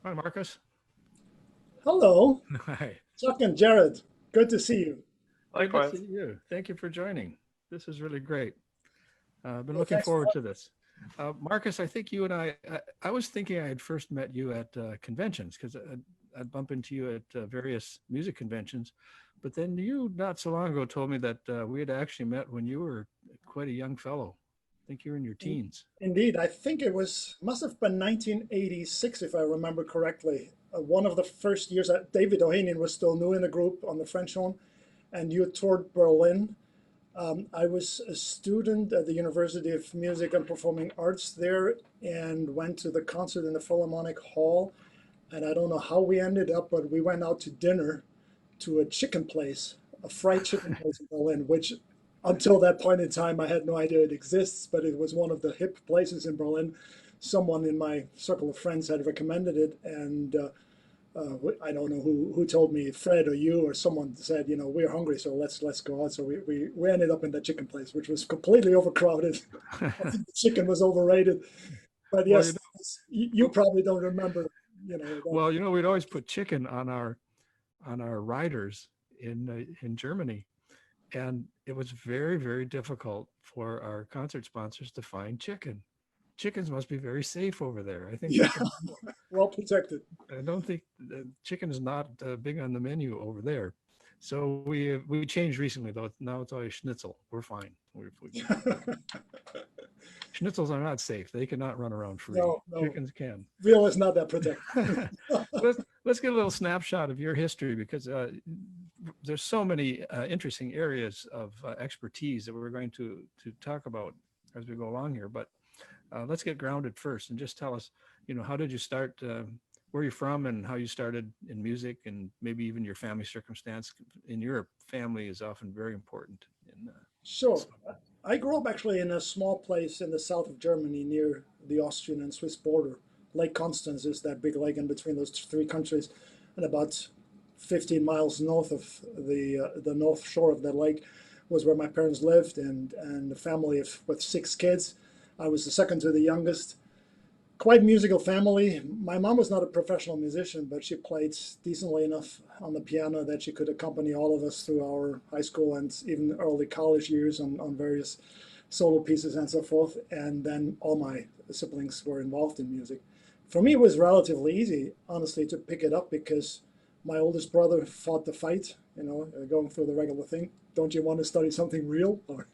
Hi, Marcus. Hello, Hi. Chuck and Jared. Good to see you. Good to Likewise. see you. Thank you for joining. This is really great. I've been Well, looking thanks for forward to this. Marcus, I think you and I was thinking I had first met you at conventions because I'd bump into you at various music conventions. But then you, not so long ago, told me that we had actually met when you were quite a young fellow. I think you were in your having. teens. Indeed, I think it must have been 1986, if I remember correctly. One of the first years that David Ohanian was still new in the group on the French horn, and you toured Berlin. I was a student at the University of Music and Performing Arts there and went to the concert in the Philharmonic Hall. And I don't know how we ended up, but we went out to dinner to a chicken place, a fried chicken place in Berlin, which until that point in time, I had no idea it exists, but it was one of the hip places in Berlin. Someone in my circle of friends had recommended it, and I don't know who told me, Fred or you or someone said, we're hungry, so let's go out. So we ended up in that chicken place, which was completely overcrowded. I think the chicken was overrated, but well, yes, you probably don't remember, that. we'd always put chicken on our riders in Germany, and it was very, very difficult for our concert sponsors to find chicken. Chickens must be very safe over there. I think Yeah, chicken. well protected. I don't think chicken is not big on the menu over there. So we changed recently though. Now it's always schnitzel. We're fine. Schnitzels are not safe. They cannot run around free. No, no, Chickens can. real is not that protected. let's get a little snapshot of your history because there's so many interesting areas of expertise that we're going to talk about as we go along here. But let's get grounded first and just tell us, how did you start? Where you're from and how you started in music, and maybe even your family circumstance. In your family is often very important. In Sure. I grew up actually in a small place in the south of Germany near the Austrian and Swiss border. Lake Constance is that big lake in between those three countries, and about 15 miles north of the north shore of that lake was where my parents lived, and a family of with six kids. I was the second to the youngest. Quite musical family. My mom was not a professional musician, but she played decently enough on the piano that she could accompany all of us through our high school and even early college years on various solo pieces and so forth. And then all my siblings were involved in music. For me, it was relatively easy, honestly, to pick it up because my oldest brother fought the fight, going through the regular thing. Don't you want to study something real or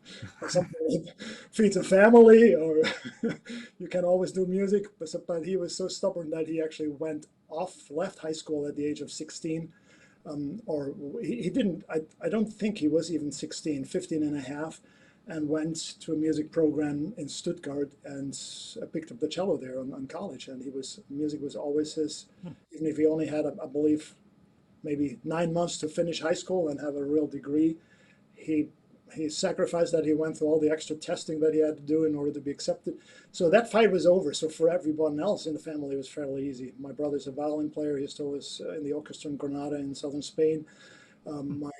something that feeds a family? Or you can always do music. But he was so stubborn that he actually left high school at the age of 16. Or he didn't, I don't think he was even 16, 15 and a half, and went to a music program in Stuttgart and picked up the cello there on college. And music was always his, even if he only had, I believe, maybe 9 months to finish high school and have a real degree. He he sacrificed that. He went through all the extra testing that he had to do in order to be accepted. So that fight was over. So for everyone else in the family, it was fairly easy. My brother's a violin player. He still is in the orchestra in Granada in southern Spain. My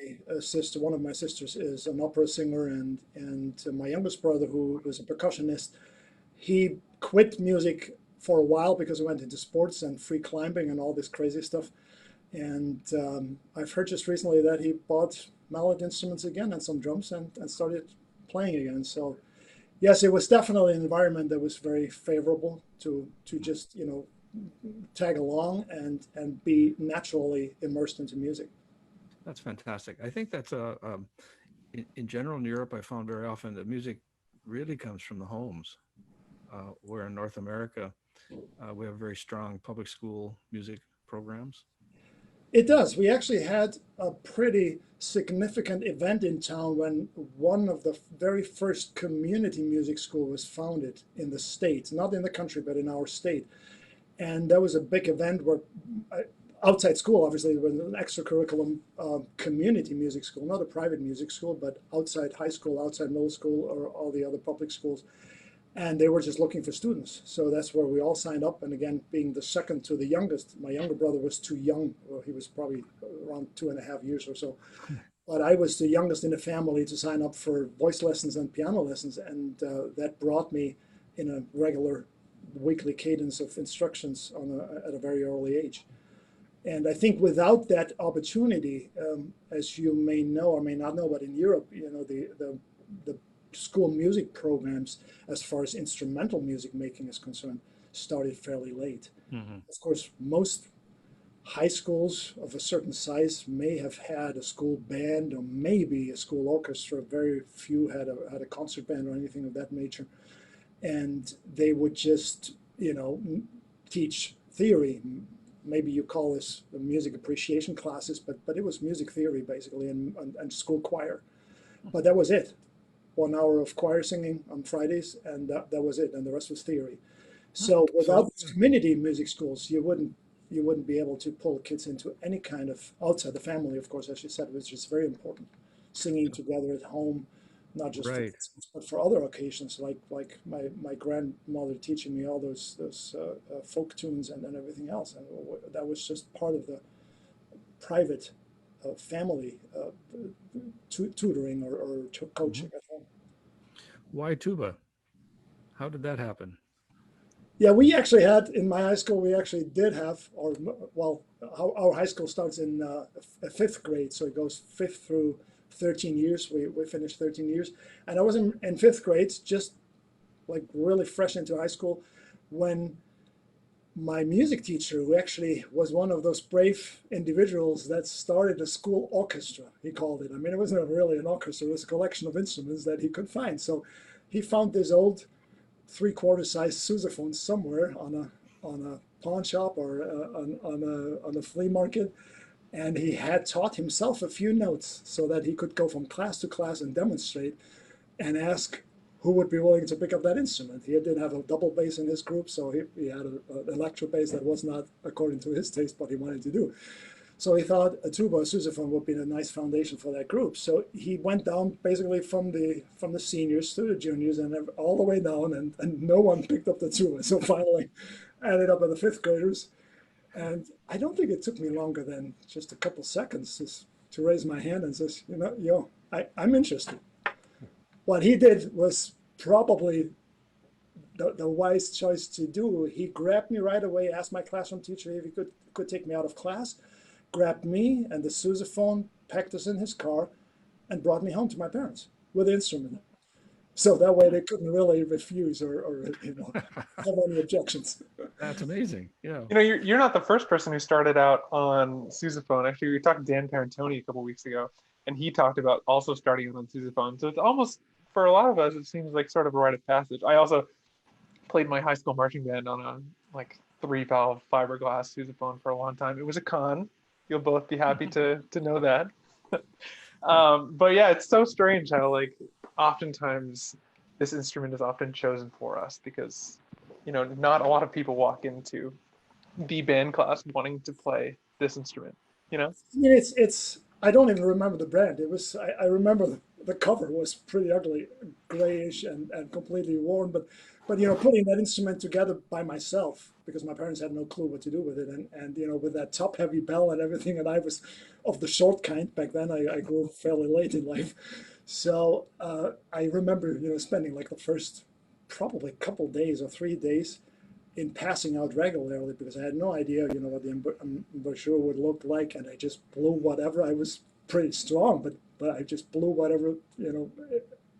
sister, one of my sisters, is an opera singer, and my youngest brother, who was a percussionist, he quit music for a while because he went into sports and free climbing and all this crazy stuff. And I've heard just recently that he bought mallet instruments again and some drums and started playing again. So yes, it was definitely an environment that was very favorable to just tag along and be naturally immersed into music. That's fantastic. I think that's in general in Europe. I found very often that music really comes from the homes. Where in North America, we have very strong public school music programs. It does. We actually had a pretty significant event in town when one of the very first community music school was founded in the state, not in the country, but in our state. And that was a big event where uh, outside school, obviously, there was an extracurriculum community music school, not a private music school, but outside high school, outside middle school, or all the other public schools, and they were just looking for students. So that's where we all signed up. And again, being the second to the youngest, my younger brother was too young. Well, he was probably around 2.5 years or so. But I was the youngest in the family to sign up for voice lessons and piano lessons, and that brought me in a regular weekly cadence of instructions at a very early age. And I think without that opportunity, as you may know or may not know, but in Europe, the school music programs, as far as instrumental music making is concerned, started fairly late. Mm-hmm. Of course, most high schools of a certain size may have had a school band or maybe a school orchestra. Very few had a concert band or anything of that nature. And they would just, teach theory. Maybe you call this the music appreciation classes, but it was music theory basically and school choir. But that was it. 1 hour of choir singing on Fridays, and that was it. And the rest was theory. So without community music schools, you wouldn't be able to pull kids into any kind of outside the family, of course, as you said, which is very important. Singing together at home, not just Right. but for other occasions, like my grandmother teaching me all those folk tunes and everything else, and that was just part of the private family tutoring or coaching at home. Why tuba? How did that happen? Yeah, we actually had in my high school. We actually did have, our high school starts in fifth grade, so it goes fifth through 13 years. We finished 13 years, and I was in fifth grade, just like really fresh into high school, when my music teacher, who actually was one of those brave individuals that started a school orchestra, he called it. I mean, it wasn't really an orchestra; it was a collection of instruments that he could find. So he found this old 3/4 size sousaphone somewhere on a pawn shop or on a flea market, and he had taught himself a few notes so that he could go from class to class and demonstrate and ask who would be willing to pick up that instrument. He didn't have a double bass in his group, so he had an electro bass that was not according to his taste what he wanted to do. So he thought a tuba or sousaphone would be a nice foundation for that group. So he went down basically from the seniors to the juniors and all the way down, and no one picked up the tuba. So finally, I ended up at the fifth graders, and I don't think it took me longer than just a couple seconds to raise my hand and says, I'm interested. What he did was probably the wise choice to do. He grabbed me right away, asked my classroom teacher if he could take me out of class, grabbed me and the sousaphone, packed us in his car, and brought me home to my parents with the instrument. So that way they couldn't really refuse or have any objections. That's amazing. Yeah. You're not the first person who started out on sousaphone. Actually, we talked to Dan Parentoni a couple weeks ago, and he talked about also starting on sousaphone. So it's almost, for a lot of us, it seems like sort of a rite of passage. I also played my high school marching band on a 3-valve fiberglass sousaphone for a long time. It was a con. You'll both be happy to know that. But yeah, it's so strange how oftentimes this instrument is often chosen for us because not a lot of people walk into the band class wanting to play this instrument. I mean, it's I don't even remember the brand. It was I remember the cover was pretty ugly, grayish and completely worn. But putting that instrument together by myself because my parents had no clue what to do with it, and with that top heavy bell and everything, and I was of the short kind back then. I grew up fairly late in life, so I remember spending like the first probably couple days or 3 days in passing out regularly because I had no idea, what the embouchure would look like, and I just blew whatever. I was pretty strong, but I just blew whatever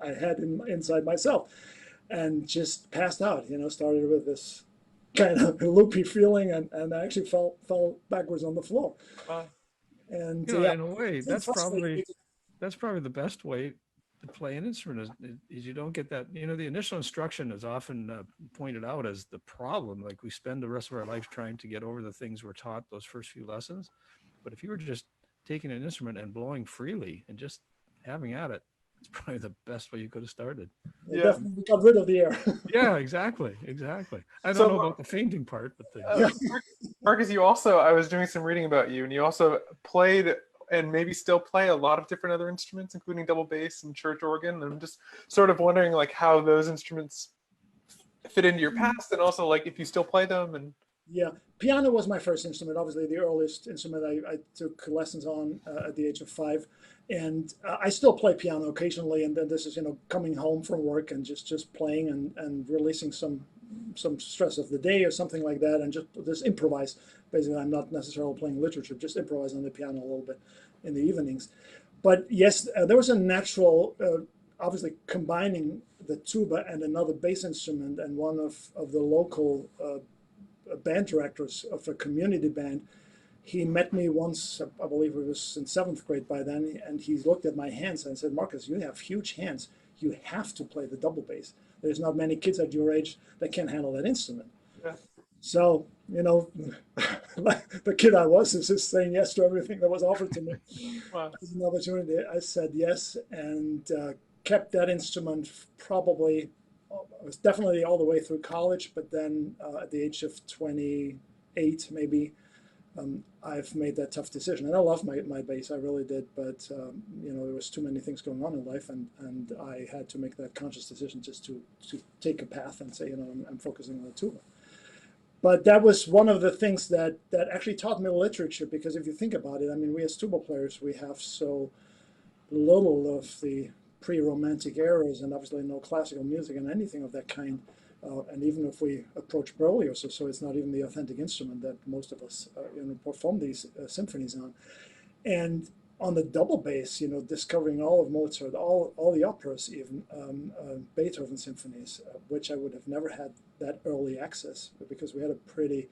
I had inside myself, and just passed out. Started with this kind of loopy feeling, and I actually fell backwards on the floor. And in a way, that's probably the best way to play an instrument is you don't get that, the initial instruction is often pointed out as the problem. Like we spend the rest of our life trying to get over the things we're taught those first few lessons. But if you were just taking an instrument and blowing freely and just having at it, it's probably the best way you could have started. Yeah. Definitely got rid of the air. Yeah, exactly. I don't know about the fainting part, but Markus, I was doing some reading about you, and you also played and maybe still play a lot of different other instruments, including double bass and church organ. And I'm just sort of wondering how those instruments fit into your past, and also if you still play them. And yeah, piano was my first instrument, obviously the earliest instrument I took lessons on at the age of 5. And I still play piano occasionally, and then this is coming home from work and just playing and releasing some some stress of the day or something like that, and just improvise. Basically, I'm not necessarily playing literature, just improvise on the piano a little bit in the evenings. But yes, there was a natural, obviously combining the tuba and another bass instrument, and one of the local band directors of a community band. He met me once, I believe it was in 7th grade by then, and he looked at my hands and said, "Markus, you have huge hands. You have to play the double bass. There's not many kids at your age that can handle that instrument." Yeah. So, like the kid I was, is just saying yes to everything that was offered to me. Wow. As an opportunity, I said yes, and kept that instrument probably, it was definitely all the way through college, but then at the age of 28, maybe, I've made that tough decision. And I love my bass, I really did, but there was too many things going on in life, and I had to make that conscious decision just to take a path and say, I'm focusing on the tuba. But that was one of the things that actually taught me literature, because if you think about it, I mean, we as tuba players, we have so little of the pre-romantic eras, and obviously no classical music and anything of that kind. And even if we approach Berlioz, so it's not even the authentic instrument that most of us perform these symphonies on. And on the double bass, discovering all of Mozart, all the operas, even Beethoven symphonies, which I would have never had that early access, because we had a pretty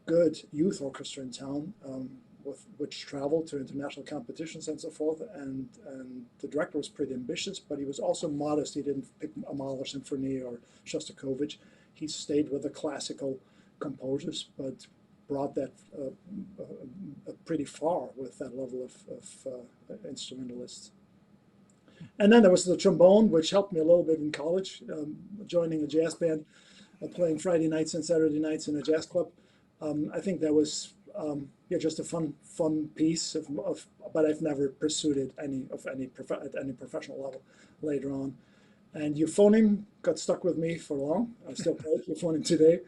good youth orchestra in town, which traveled to international competitions and so forth. And the director was pretty ambitious, but he was also modest. He didn't pick a Mahler symphony or Shostakovich. He stayed with the classical composers, but brought that pretty far with that level of instrumentalists. And then there was the trombone, which helped me a little bit in college, joining a jazz band, playing Friday nights and Saturday nights in a jazz club. I think that was just a fun piece but I've never pursued it at any professional level later on. And euphonium got stuck with me for long. I still play euphonium today.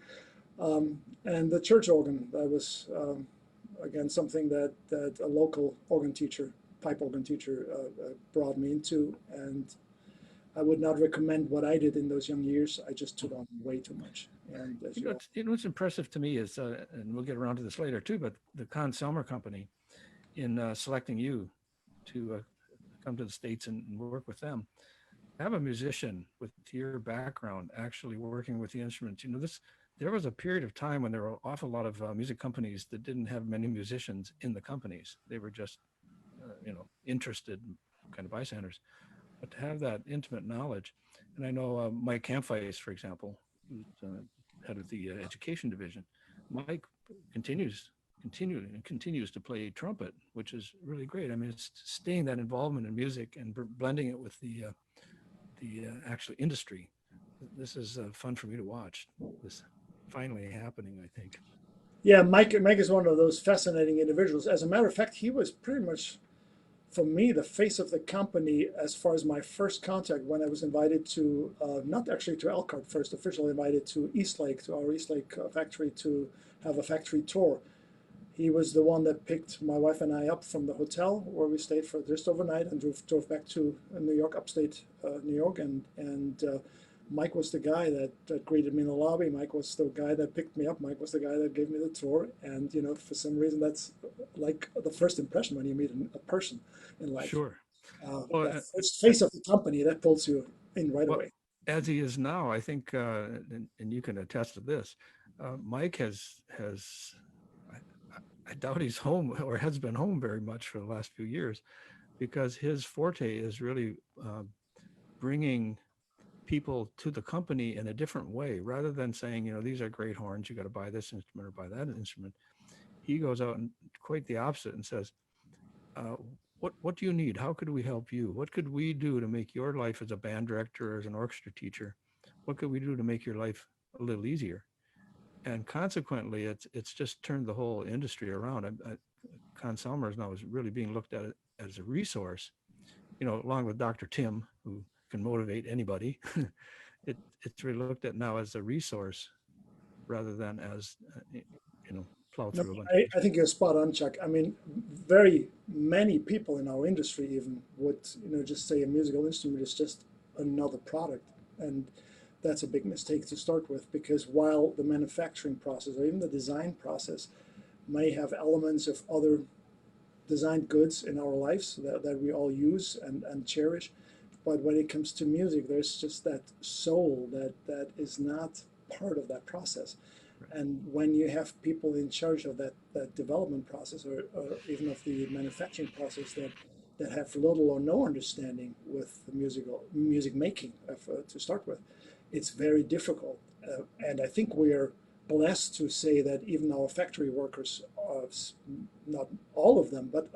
And the church organ, that was again something that a local organ teacher, pipe organ teacher, brought me into. And I would not recommend what I did in those young years. I just took on way too much. And what's impressive to me is, and we'll get around to this later too, but the Conn-Selmer company, in selecting you to come to the States and work with them, have a musician with your background actually working with the instruments. There was a period of time when there were an awful lot of music companies that didn't have many musicians in the companies. They were just, interested kind of bystanders. But to have that intimate knowledge, and I know Mike Campfeis, for example, who's head of the education division, Mike continues to play trumpet, which is really great. I mean, it's staying that involvement in music and blending it with the actual industry. This is fun for me to watch. This finally happening, I think. Yeah, Mike is one of those fascinating individuals. As a matter of fact, he was pretty much, for me, the face of the company as far as my first contact when I was invited to, not actually to Elkhart first, officially invited to Eastlake, to our Eastlake factory, to have a factory tour. He was the one that picked my wife and I up from the hotel where we stayed for just overnight and drove back to New York, upstate New York. And Mike was the guy that greeted me in the lobby. Mike was the guy that picked me up. Mike was the guy that gave me the tour. And, for some reason, that's like the first impression when you meet a person in life. Sure. That first face of the company, that pulls you in right away. As he is now, I think, and you can attest to this, Mike has I doubt he's home or has been home very much for the last few years, because his forte is really bringing people to the company in a different way, rather than saying, these are great horns, you got to buy this instrument or buy that instrument. He goes out and quite the opposite and says, what do you need? How could we help you? What could we do to make your life as a band director or as an orchestra teacher? What could we do to make your life a little easier? And consequently, it's just turned the whole industry around. Conn-Selmer now is really being looked at as a resource, along with Dr. Tim, who can motivate anybody. It's really looked at now as a resource rather than as, plow through a bunch. I think you're spot on, Chuck. I mean, very many people in our industry even would, just say a musical instrument is just another product. And that's a big mistake to start with, because while the manufacturing process or even the design process may have elements of other designed goods in our lives that we all use and cherish, but when it comes to music, there's just that soul that is not part of that process. And when you have people in charge of that development process, or even of the manufacturing process, that have little or no understanding with the music making to start with, it's very difficult. And I think we are blessed to say that even our factory workers, not all of them, but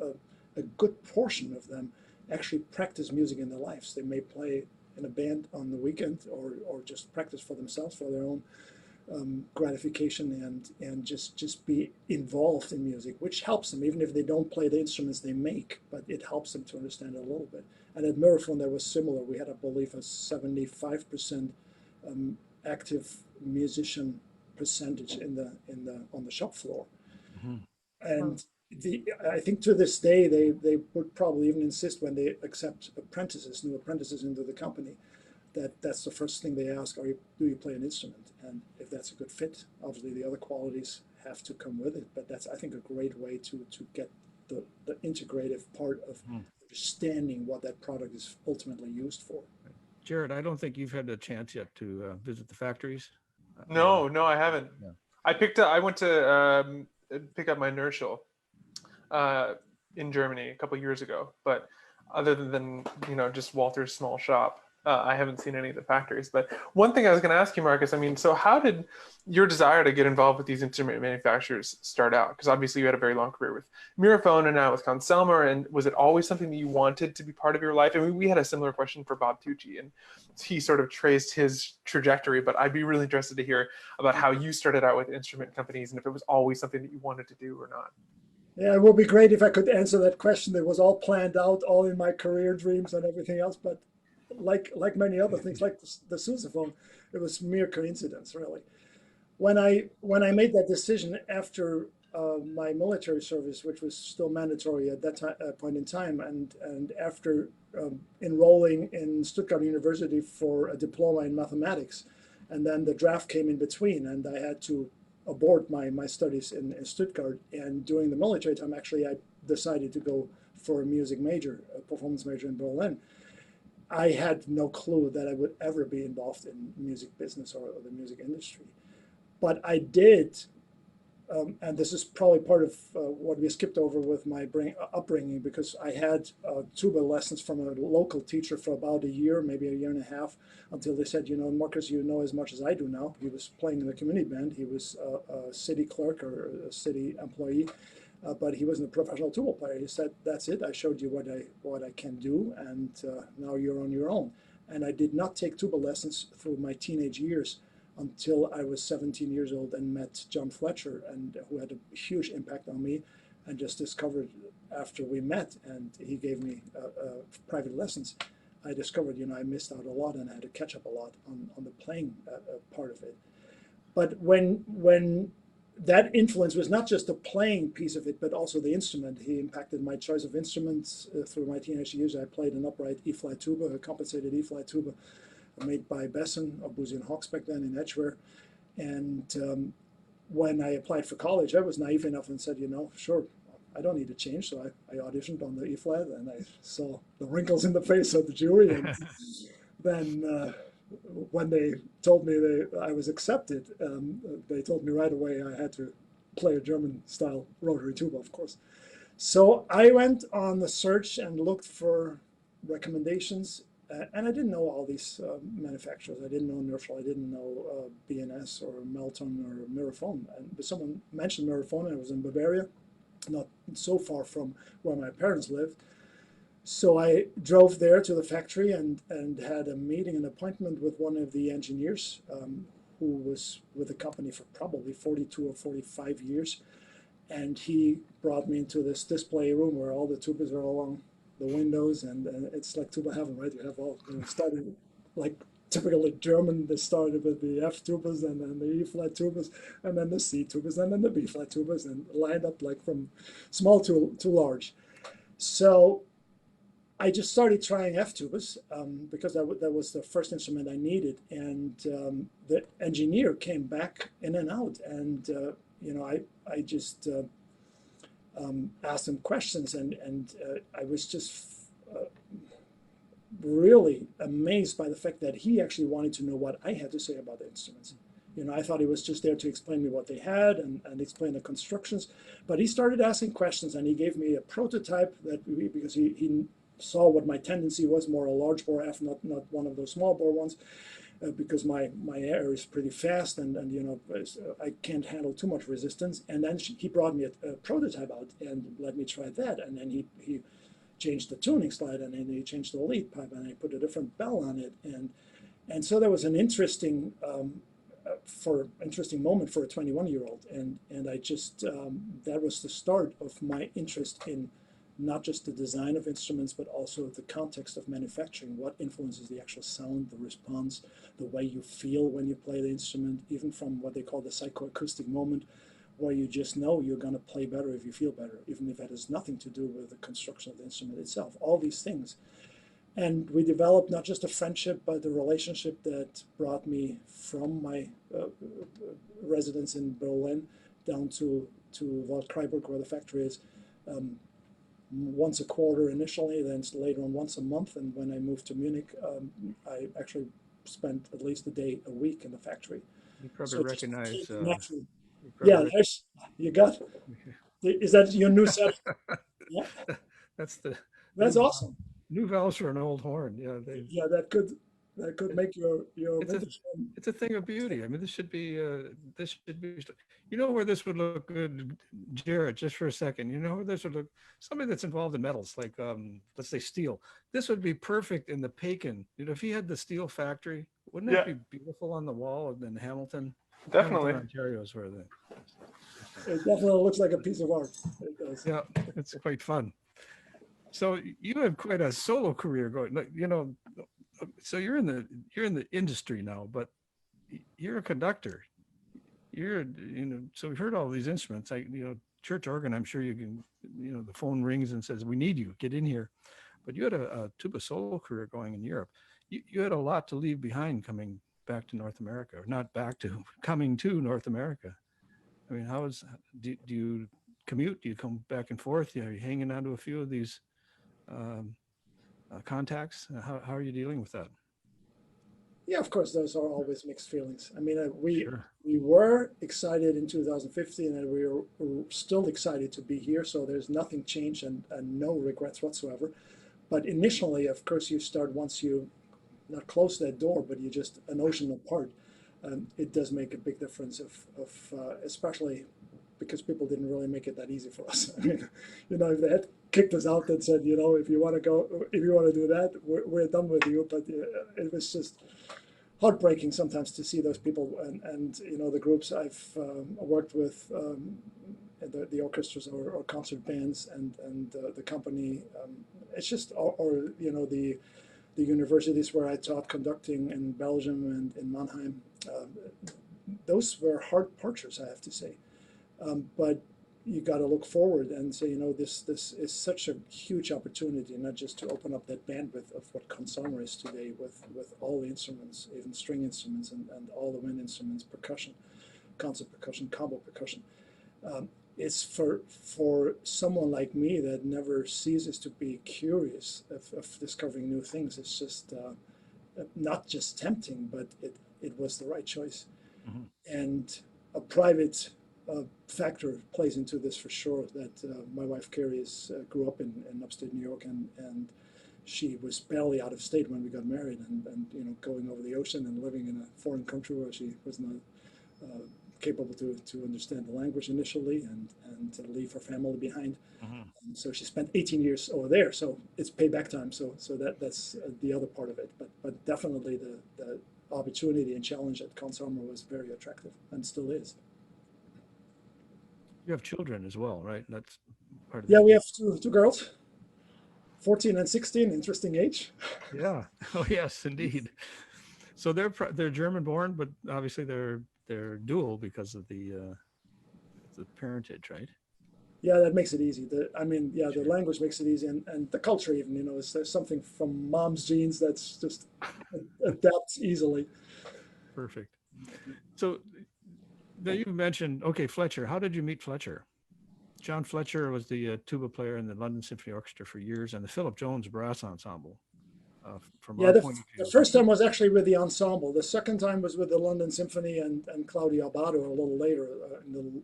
a good portion of them, actually practice music in their lives. They may play in a band on the weekend, or just practice for themselves, for their own gratification, and just be involved in music, which helps them, even if they don't play the instruments they make, but it helps them to understand it a little bit. And at Miraphone, that was similar. We had, I believe, a 75% active musician percentage on the shop floor. Mm-hmm. And I think to this day, they would probably even insist, when they accept new apprentices into the company, that's the first thing they ask: do you play an instrument? And if that's a good fit, obviously the other qualities have to come with it. But that's, I think, a great way to get the integrative part of understanding what that product is ultimately used for. Jarrett, I don't think you've had a chance yet to visit the factories. No, I haven't. Yeah. I went to pick up my Nerschel in Germany a couple years ago, but other than just Walter's small shop, I haven't seen any of the factories. But one thing I was going to ask you, Markus, I mean, so how did your desire to get involved with these instrument manufacturers start out? Because obviously you had a very long career with Miraphone and now with Conn-Selmer, and was it always something that you wanted to be part of your life? I mean, we had a similar question for Bob Tucci, and he sort of traced his trajectory, but I'd be really interested to hear about how you started out with instrument companies, and if it was always something that you wanted to do or not. Yeah, it would be great if I could answer that question. It was all planned out, all in my career dreams and everything else, but like many other things, like the sousaphone, it was mere coincidence, really. When I made that decision after my military service, which was still mandatory at that point in time, and after enrolling in Stuttgart University for a diploma in mathematics, and then the draft came in between, and I had to abort my studies in Stuttgart. And during the military time, actually, I decided to go for a music major, a performance major in Berlin. I had no clue that I would ever be involved in music business or the music industry. But I did, and this is probably part of what we skipped over with my upbringing, because I had tuba lessons from a local teacher for about a year, maybe a year and a half, until they said, Markus, you know as much as I do now. He was playing in the community band. He was a city clerk or a city employee. But he wasn't a professional tuba player. He said, that's it. I showed you what I can do, and now you're on your own. And I did not take tuba lessons through my teenage years until I was 17 years old and met John Fletcher, and who had a huge impact on me, and just discovered after we met and he gave me private lessons, I discovered, I missed out a lot, and I had to catch up a lot on the playing part of it. But when that influence was not just the playing piece of it, but also the instrument. He impacted my choice of instruments through my teenage years. I played an upright E-flat tuba, a compensated E-flat tuba made by Besson or Boozy and Hawkes back then in Edgware. And when I applied for college, I was naive enough and said, sure, I don't need to change. So I auditioned on the E-flat, and I saw the wrinkles in the face of the jury. And then when they told me I was accepted, they told me right away I had to play a German-style rotary tuba, of course. So I went on the search and looked for recommendations, and I didn't know all these manufacturers. I didn't know Nerschel, I didn't know B&S or Melton or Miraphone. But someone mentioned Miraphone, and I was in Bavaria, not so far from where my parents lived. So I drove there to the factory and had a meeting, an appointment with one of the engineers who was with the company for probably 42 or 45 years. And he brought me into this display room where all the tubas are along the windows, and it's like tuba heaven, right? You have all, starting like typically German, they started with the F tubas, and then the E-flat tubas, and then the C tubas, and then the B-flat tubas, and lined up like from small to large. So I just started trying F-tubas because that was the first instrument I needed. And the engineer came back in and out. And, I just asked him questions. And I was just really amazed by the fact that he actually wanted to know what I had to say about the instruments. I thought he was just there to explain me what they had and explain the constructions. But he started asking questions, and he gave me a prototype because he saw what my tendency was, more a large bore F, not one of those small bore ones, because my air is pretty fast and I can't handle too much resistance. And then he brought me a prototype out and let me try that. And then he changed the tuning slide, and then he changed the lead pipe, and I put a different bell on it. And so there was an interesting moment for a 21-year-old. And I just, that was the start of my interest in not just the design of instruments, but also the context of manufacturing. What influences the actual sound, the response, the way you feel when you play the instrument, even from what they call the psychoacoustic moment, where you just know you're going to play better if you feel better, even if that has nothing to do with the construction of the instrument itself. All these things. And we developed not just a friendship, but a relationship that brought me from my residence in Berlin down to Waldkraiburg, where the factory is, once a quarter initially, then later on once a month. And when I moved to Munich, I actually spent at least a day a week in the factory. You probably So recognize. Yeah, you got. Is that your new setup? Yeah, That's the that's awesome. new valves for an old horn. Yeah, Yeah, that could make your it's a thing of beauty. I mean, this should be. You know where this would look good, Jarrett? Just for a second. You know where this would look? Somebody that's involved in metals, like let's say steel. This would be perfect in the Pagan. If he had the steel factory, wouldn't that be beautiful on the wall in Hamilton? Definitely. Hamilton, Ontario is where it definitely looks like a piece of art. It does. Yeah, it's quite fun. So you have quite a solo career going. So you're in the industry now, but you're a conductor. So we've heard all these instruments. Church organ. I'm sure you can. The phone rings and says, "We need you. Get in here." But you had a tuba solo career going in Europe. You had a lot to leave behind coming back to North America, or not back to coming to North America. I mean, do you commute? Do you come back and forth? Are you hanging on to a few of these contacts? How are you dealing with that? Yeah, of course, those are always mixed feelings. I mean, Sure. we were excited in 2015, and we're still excited to be here. So there's nothing changed and no regrets whatsoever. But initially, of course, you start once you not close that door, but you just an ocean apart. It does make a big difference especially because people didn't really make it that easy for us. I mean, if they had kicked us out and said, if you want to do that, we're done with you. But it was just heartbreaking sometimes to see those people and the groups I've worked with, the orchestras or concert bands and the company. It's just or the universities where I taught conducting in Belgium and in Mannheim. Those were hard departures, I have to say. But you got to look forward and say, this is such a huge opportunity, not just to open up that bandwidth of what Conn-Selmer is today with all the instruments, even string instruments and all the wind instruments, percussion, concert percussion, combo percussion. It's for someone like me that never ceases to be curious of discovering new things. It's just not just tempting, but it was the right choice. Mm-hmm. And a private factor plays into this for sure. That my wife Carrie grew up in upstate New York, and she was barely out of state when we got married, and going over the ocean and living in a foreign country where she was not capable to understand the language initially and to leave her family behind. Mm-hmm. So she spent 18 years over there. So it's payback time. So that's the other part of it. But definitely the opportunity and challenge at Conn-Selmer was very attractive and still is. You have children as well, right? That's part of we have two girls, 14 and 16, interesting age. Yeah. Oh, yes, indeed. So they're German born, but obviously they're dual because of the parentage, right? Yeah, that makes it easy. The language makes it easy, and the culture even, there's something from mom's genes that's just adapts easily. Perfect. So now you mentioned, okay, Fletcher. How did you meet Fletcher? John Fletcher was the tuba player in the London Symphony Orchestra for years, and the Philip Jones Brass Ensemble. From Yeah, our point of the view, first time was actually with the ensemble. The second time was with the London Symphony and Claudio Abbado a little later, in the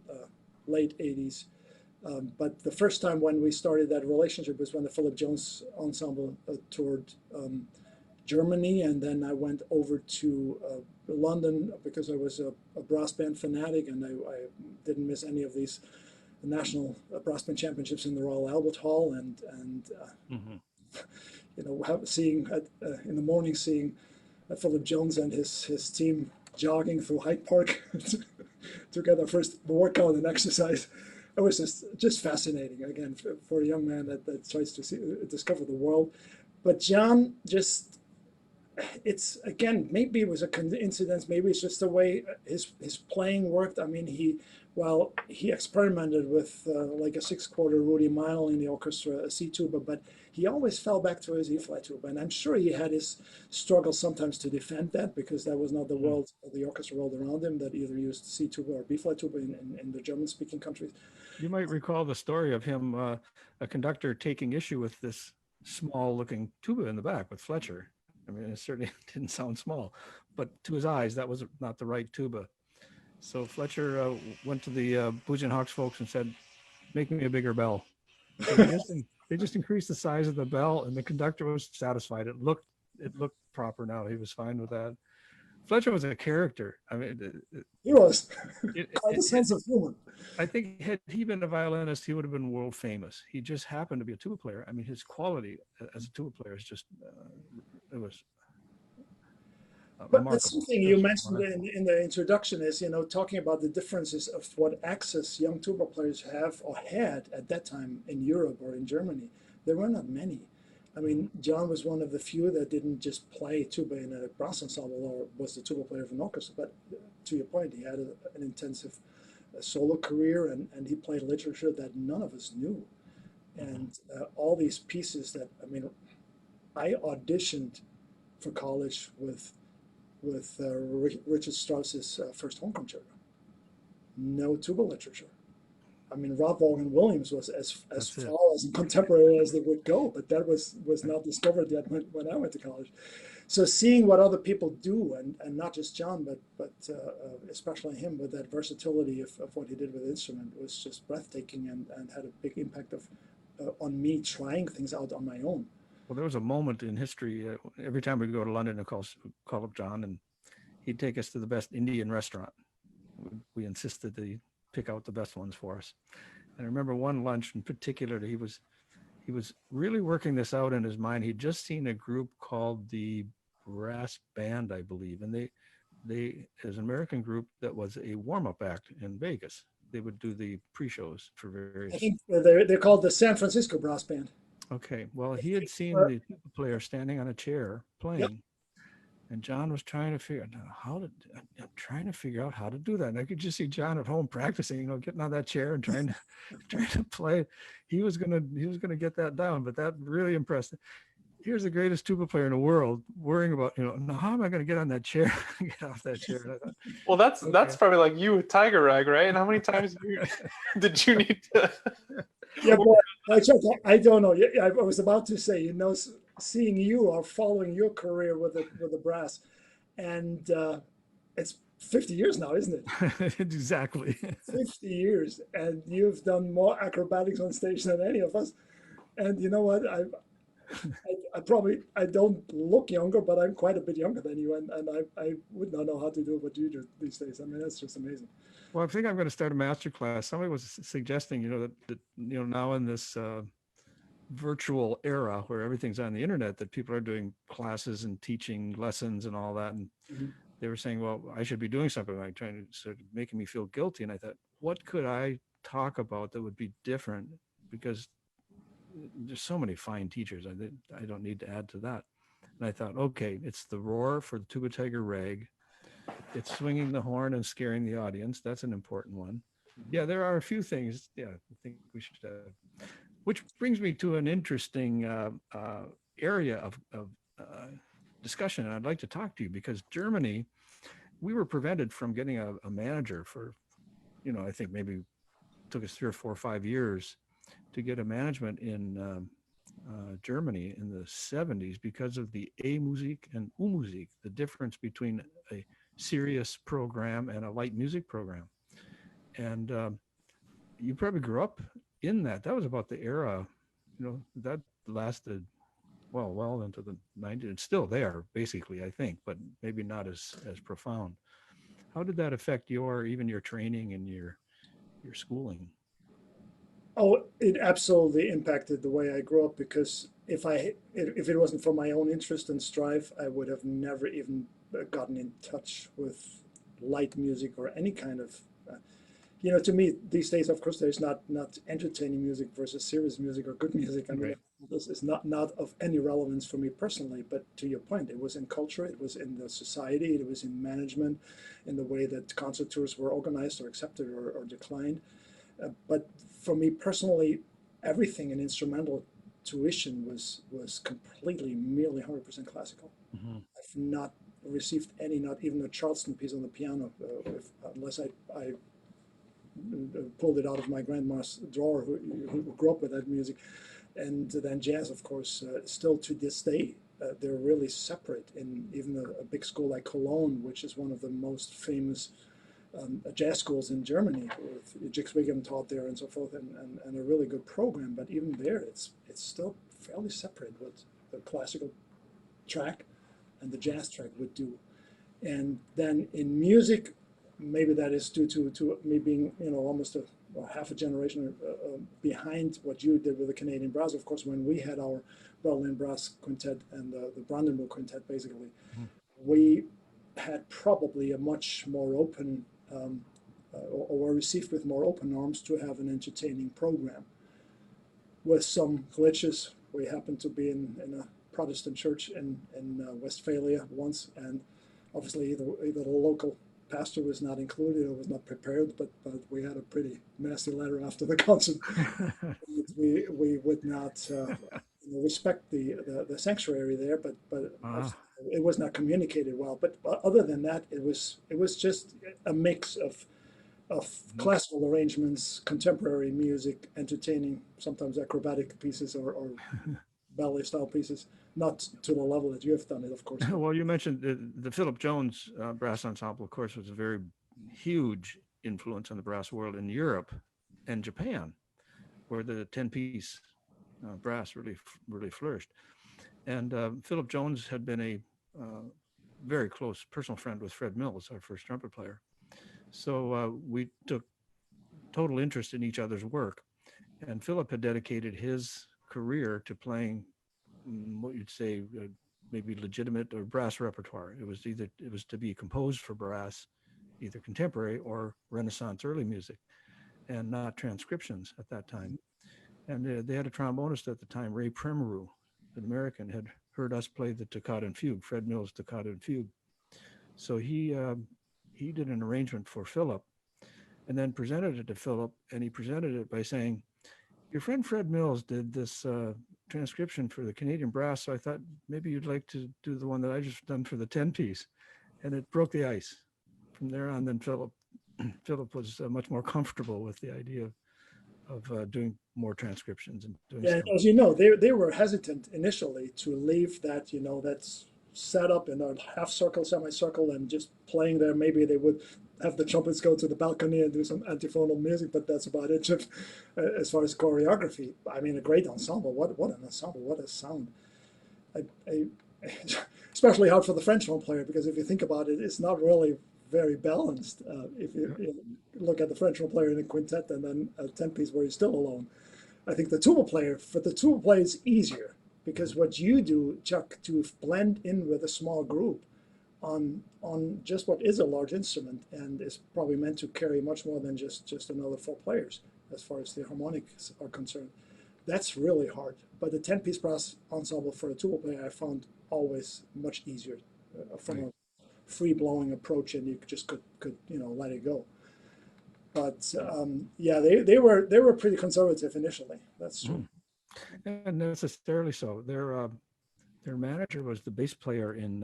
late 80s. But the first time when we started that relationship was when the Philip Jones Ensemble toured Germany, and then I went over to London because I was a brass band fanatic, and I didn't miss any of these national brass band championships in the Royal Albert Hall, and seeing in the morning, seeing Philip Jones and his team jogging through Hyde Park to get their first workout and exercise. It was just fascinating, again, for a young man that tries to discover the world. But John maybe it was a coincidence, maybe it's just the way his playing worked. I mean, he experimented with like a 6/4 Rudy Meinl in the orchestra, a C tuba, but he always fell back to his E flat tuba, and I'm sure he had his struggles sometimes to defend that, because that was not the orchestra world around him that either used C tuba or B flat tuba in the German-speaking countries. you might recall the story of him, a conductor taking issue with this small-looking tuba in the back with Fletcher. I mean, it certainly didn't sound small, but to his eyes, that was not the right tuba. So Fletcher went to the Bougie Hawks folks and said, "Make me a bigger bell." So they just increased the size of the bell, and the conductor was satisfied. It looked proper now. He was fine with that. Fletcher was a character. I mean, He was quite a sense of humor. I think had he been a violinist, he would have been world famous. He just happened to be a tuba player. I mean, his quality as a tuba player is just it was But remarkable. something you mentioned in the introduction is, talking about the differences of what access young tuba players have or had at that time in Europe or in Germany. There were not many. I mean, John was one of the few that didn't just play tuba in a brass ensemble or was the tuba player of an orchestra. But to your point, he had an intensive solo career, and he played literature that none of us knew. And all these pieces that, I mean, I auditioned for college with Richard Strauss's First Horn Concerto. No tuba literature. I mean, Rob Vaughan Williams was as far as contemporary as they would go, but that was not discovered yet when I went to college. So seeing what other people do, and not just John, but especially him, with that versatility of what he did with the instrument, was just breathtaking, and had a big impact on me trying things out on my own. Well, there was a moment in history. Every time we'd go to London, I'd call up John, and he'd take us to the best Indian restaurant. We insisted that he pick out the best ones for us. And I remember one lunch in particular, he was really working this out in his mind. He'd just seen a group called the Brass Band, I believe, and they as an American group that was a warm-up act in Vegas. They would do the pre-shows for various. I think they're called the San Francisco Brass Band. Okay, well, he had seen the player standing on a chair playing. Yep. And John was trying to figure out how to do that. And I could just see John at home practicing, getting on that chair and trying to play. He was gonna get that down, but that really impressed him. Here's the greatest tuba player in the world worrying about, now how am I going to get on that chair and get off that chair? And I thought, well, that's probably like you with Tiger Rag, right? And how many times did you need to? Yeah, but I don't know. I was about to say, seeing you or following your career with the brass, and it's 50 years now, isn't it? Exactly. 50 years, and you've done more acrobatics on stage than any of us. And you know what? I don't look younger, but I'm quite a bit younger than you, and I would not know how to do what you do these days. I mean, that's just amazing. Well, I think I'm going to start a master class. Somebody was suggesting, that now in this virtual era where everything's on the internet, that people are doing classes and teaching lessons and all that, and they were saying, well, I should be doing something, like trying to sort of making me feel guilty. And I thought, what could I talk about that would be different? Because there's so many fine teachers. I don't need to add to that. And I thought, okay, it's the roar for the tuba tiger rag. It's swinging the horn and scaring the audience. That's an important one. Yeah, there are a few things. Yeah, I think we should. Which brings me to an interesting area of discussion. And I'd like to talk to you because Germany, we were prevented from getting a manager for, I think maybe took us 3 or 4 or 5 years to get a management in Germany in the 70s because of the A music and U music, the difference between a serious program and a light music program. And you probably grew up in that. That was about the era, that lasted well into the 90s. It's still there, basically, I think, but maybe not as profound. How did that affect even your training and your schooling? Oh, it absolutely impacted the way I grew up because if it wasn't for my own interest and strive, I would have never even gotten in touch with light music or any kind of to me these days, of course, there's not entertaining music versus serious music or good music. I mean, Right. this is not of any relevance for me personally. But to your point, it was in culture, it was in the society, it was in management, in the way that concert tours were organized or accepted or declined. But for me personally, everything in instrumental tuition was completely merely 100% classical. Hmm. I've not received any, not even a Charleston piece on the piano, unless I pulled it out of my grandma's drawer, who grew up with that music. And then jazz, of course, still to this day, they're really separate. In even a big school like Cologne, which is one of the most famous jazz schools in Germany, with Jix Wiggum taught there and so forth, and a really good program. But even there, it's still fairly separate what the classical track and the jazz track would do. And then in music, maybe that is due to me being almost half a generation behind what you did with the Canadian Brass. Of course, when we had our Berlin Brass Quintet and the Brandenburg Quintet, basically, we had probably a much more open or were received with more open arms to have an entertaining program. With some glitches, we happened to be in a Protestant church in Westphalia once, and obviously either the local pastor was not included or was not prepared, but we had a pretty nasty letter after the concert. We would not respect the sanctuary there, but Ah, it was not communicated well. But other than that, it was just a mix of classical arrangements, contemporary music, entertaining, sometimes acrobatic pieces or ballet style pieces. Not to the level that you have done it, of course. well, you mentioned the Philip Jones Brass Ensemble, of course, was a very huge influence on the brass world in Europe and Japan, where the 10-piece brass really flourished. And Philip Jones had been a very close personal friend with Fred Mills, our first trumpet player. So we took total interest in each other's work. And Philip had dedicated his career to playing what you'd say maybe legitimate or brass repertoire. It was to be composed for brass, either contemporary or Renaissance early music, and not transcriptions at that time. And they had a trombonist at the time, Ray Premaru, an American, had heard us play the Toccata and Fugue, Fred Mills' Toccata and Fugue. So he did an arrangement for Philip, and then presented it to Philip, and he presented it by saying, "Your friend Fred Mills did this transcription for the Canadian Brass, so I thought maybe you'd like to do the one that I just done for the 10-piece," and it broke the ice. From there on, then Philip was much more comfortable with the idea of doing more transcriptions and doing Yeah, stuff. as you know, they were hesitant initially to leave that, that's set up in a half circle, semicircle, and just playing there. Maybe they would have the trumpets go to the balcony and do some antiphonal music, but that's about it. As far as choreography, I mean, a great ensemble. What an ensemble! What a sound! I especially hard for the French horn player because if you think about it, it's not really very balanced. If you look at the French horn player in a quintet and then a 10-piece where you're still alone. I think for the tuba player, it's easier because what you do, Chuck, to blend in with a small group on just what is a large instrument and is probably meant to carry much more than just another four players as far as the harmonics are concerned. That's really hard. But the 10-piece brass ensemble for a tuba player, I found always much easier from Right. a free blowing approach, and you just could let it go. But yeah, they were pretty conservative initially. That's true. And necessarily so. Their manager was the bass player in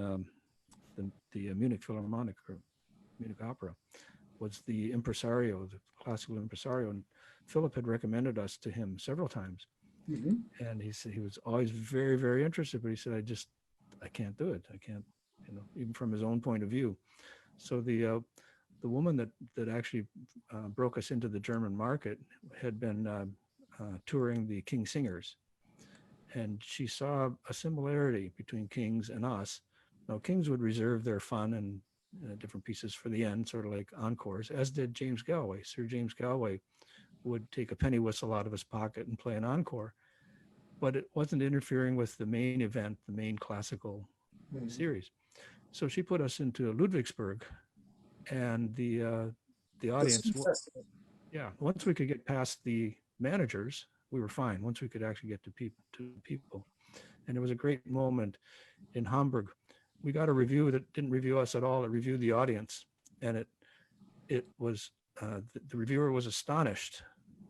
the Munich Philharmonic or Munich Opera, was the impresario, the classical impresario, and Philip had recommended us to him several times. Hmm. And he said he was always very, very interested, but he said, I can't do it. I can't, even from his own point of view. So the woman that actually broke us into the German market had been touring the King Singers, and she saw a similarity between Kings and us. Now, Kings would reserve their fun and different pieces for the end, sort of like encores, as did James Galway. Sir James Galway would take a penny whistle out of his pocket and play an encore, but it wasn't interfering with the main event, the main classical series. So she put us into Ludwigsburg, and the audience, yeah, once we could get past the managers, we were fine. Once we could actually get to people, and it was a great moment in Hamburg. We got a review that didn't review us at all. It reviewed the audience, and it was the reviewer was astonished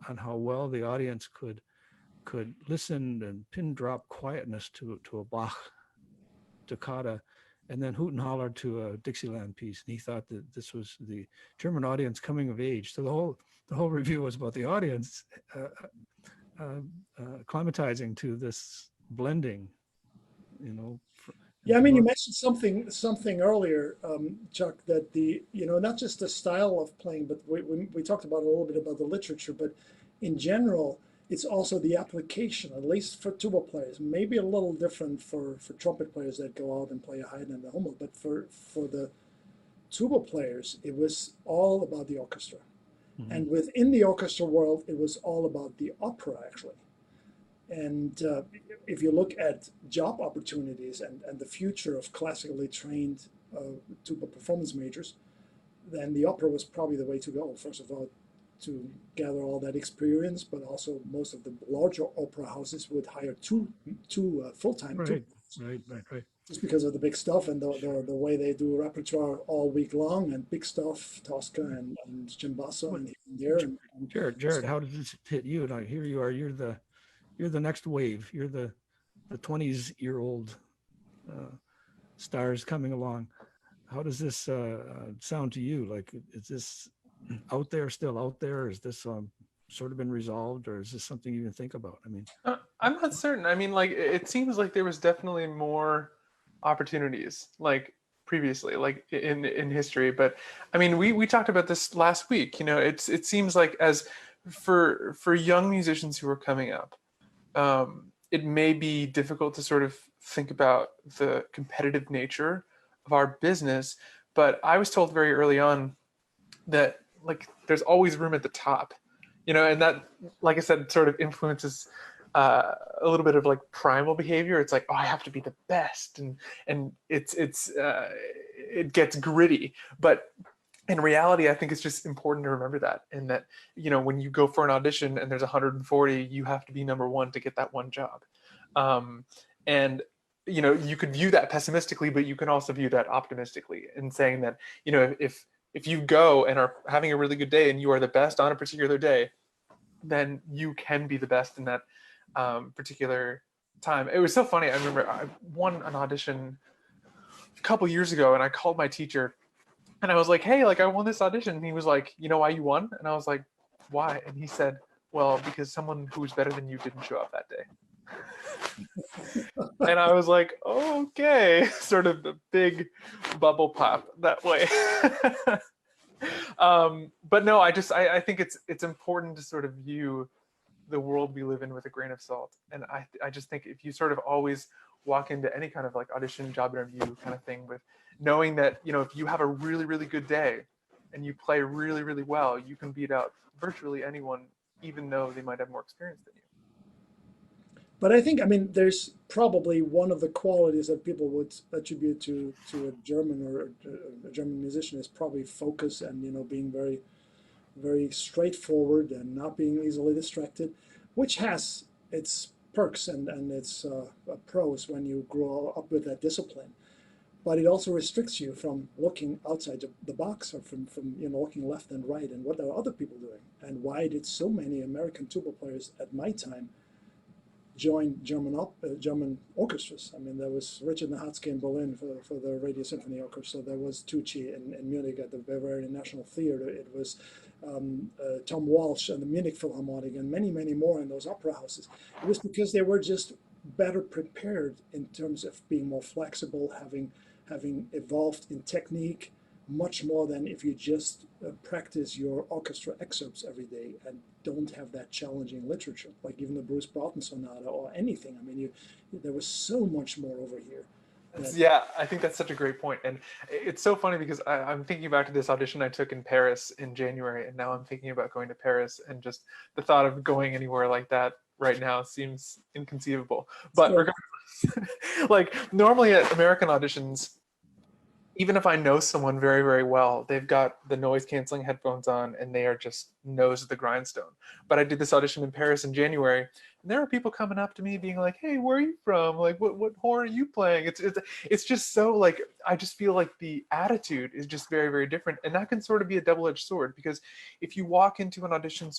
on how well the audience could listen and pin drop quietness to a Bach toccata, and then hoot and holler to a Dixieland piece. And he thought that this was the German audience coming of age. So the whole review was about the audience acclimatizing to this blending, Yeah, I mean, you mentioned something earlier, Chuck, that not just the style of playing, but we talked about a little bit about the literature, but in general, it's also the application, at least for tuba players. Maybe a little different for trumpet players that go out and play a Haydn and a Hummel, but for the tuba players, it was all about the orchestra. Mm-hmm. And within the orchestra world, it was all about the opera, actually. And if you look at job opportunities and the future of classically trained tuba performance majors, then the opera was probably the way to go. First of all, to gather all that experience, but also most of the larger opera houses would hire two full-time tubas. Right. Just because of the big stuff and the way they do repertoire all week long, and big stuff, Tosca and Cimbassa and here and there. Jared, how does this hit you? Now, here you are. You're the next wave. You're the 20-year-old stars coming along. How does this sound to you? Like, is this still out there? Is this sort of been resolved, or is this something you even think about? I mean, I'm not certain. I mean, like, it seems like there was definitely more opportunities, like previously, like in history. But I mean, we talked about this last week. It seems like as for young musicians who are coming up, it may be difficult to sort of think about the competitive nature of our business. But I was told very early on that, like, there's always room at the top, and that, like I said, sort of influences a little bit of like primal behavior. It's like, oh, I have to be the best, and it gets gritty. But in reality, I think it's just important to remember that, and that, when you go for an audition and there's 140, you have to be number one to get that one job. And you could view that pessimistically, but you can also view that optimistically, in saying that, if you go and are having a really good day and you are the best on a particular day, then you can be the best in that particular time. It was so funny. I remember I won an audition a couple years ago, and I called my teacher and I was like, hey, like, I won this audition. And he was like, you know why you won? And I was like, why? And he said, well, because someone who was better than you didn't show up that day. And I was like, okay, sort of the big bubble pop that way. But no, I think it's important to sort of view the world we live in with a grain of salt. And I just think if you sort of always walk into any kind of like audition, job interview kind of thing with knowing that, if you have a really, really good day and you play really, really well, you can beat out virtually anyone, even though they might have more experience than you. But I think, there's probably one of the qualities that people would attribute to a German or a German musician is probably focus and, being very, very straightforward and not being easily distracted, which has its perks and its pros when you grow up with that discipline. but it also restricts you from looking outside the box, or from looking left and right, and what are other people doing, and why did so many American tuba players at my time join German orchestras. I mean, there was Richard Nahatsky in Berlin for the Radio Symphony Orchestra. There was Tucci in Munich at the Bavarian National Theater. It was Tom Walsh and the Munich Philharmonic, and many, many more in those opera houses. It was because they were just better prepared in terms of being more flexible, having evolved in technique much more than if you just practice your orchestra excerpts every day and don't have that challenging literature, like even the Bruce Broughton Sonata or anything. I mean, there was so much more over here. Yeah, I think that's such a great point. And it's so funny because I'm thinking back to this audition I took in Paris in January, and now I'm thinking about going to Paris, and just the thought of going anywhere like that right now seems inconceivable. But regardless, like normally at American auditions, even if I know someone very, very well, they've got the noise canceling headphones on and they are just nose to the grindstone. But I did this audition in Paris in January, and there were people coming up to me being like, "Hey, where are you from? Like, what horn are you playing?" It's just so, like, I just feel like the attitude is just very, very different, and that can sort of be a double-edged sword, because if you walk into an audition